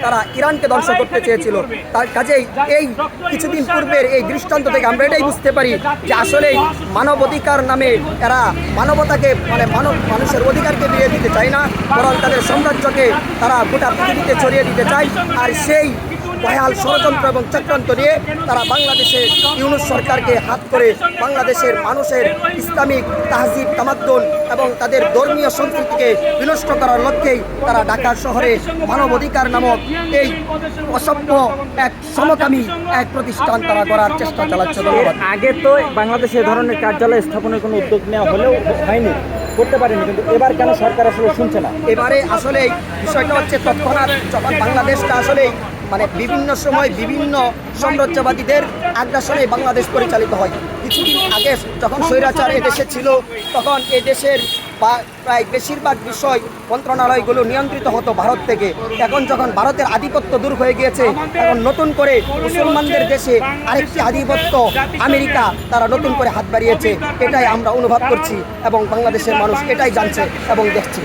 তারা ইরানকে ধ্বংস করতে চেয়েছিল। তার কাজেই এই কিছুদিন পূর্বের এই দৃষ্টান্ত থেকে আমরা এটাই বুঝতে পারি যে আসলেই মানবাধিকার নামে এরা মানবতাকে মানুষের অধিকারকে ফিরিয়ে দিতে চায় না, বরং তাদের সাম্রাজ্যকে তারা গোটা পৃথিবীতে ছড়িয়ে দিতে চায়। আর সেই ভয়াল ষড়যন্ত্র এবং চক্রান্ত নিয়ে তারা বাংলাদেশে ইউনূস সরকারকে হাত করে বাংলাদেশের মানুষের ইসলামিক তাহজিব তামাদ্দুন এবং তাদের ধর্মীয় সংস্কৃতিকে বিনষ্ট করার লক্ষ্যেই তারা ঢাকা শহরে মানবাধিকার নামক এই অসভ্য এক সমকামী এক প্রতিষ্ঠান তারা করার চেষ্টা চালাচ্ছে। ধন্যবাদ। আগে তো বাংলাদেশে এ ধরনের কার্যালয় স্থাপনের কোনো উদ্যোগ নেওয়া হলেও হয়নি, করতে পারেনি, কিন্তু এবার কেন সরকার আসলে শুনছে না? এবারে আসলে বিষয়টা হচ্ছে তৎক্ষণাৎ যখন বাংলাদেশটা আসলে বিভিন্ন সময় বিভিন্ন সাম্রাজ্যবাদীদের আগ্রাসনে বাংলাদেশ পরিচালিত হয়। কিছুদিন আগে যখন স্বৈরাচার এদেশে ছিল তখন এদেশের প্রায় বেশিরভাগ বিষয় মন্ত্রণালয়গুলো নিয়ন্ত্রিত হতো ভারত থেকে। এখন যখন ভারতের আধিপত্য দূর হয়ে গিয়েছে, এখন নতুন করে মুসলমানদের দেশে আরেকটি আধিপত্য আমেরিকা তারা নতুন করে হাত বাড়িয়েছে। এটাই আমরা অনুভব করছি এবং বাংলাদেশের মানুষ এটাই জানছে এবং দেখছে।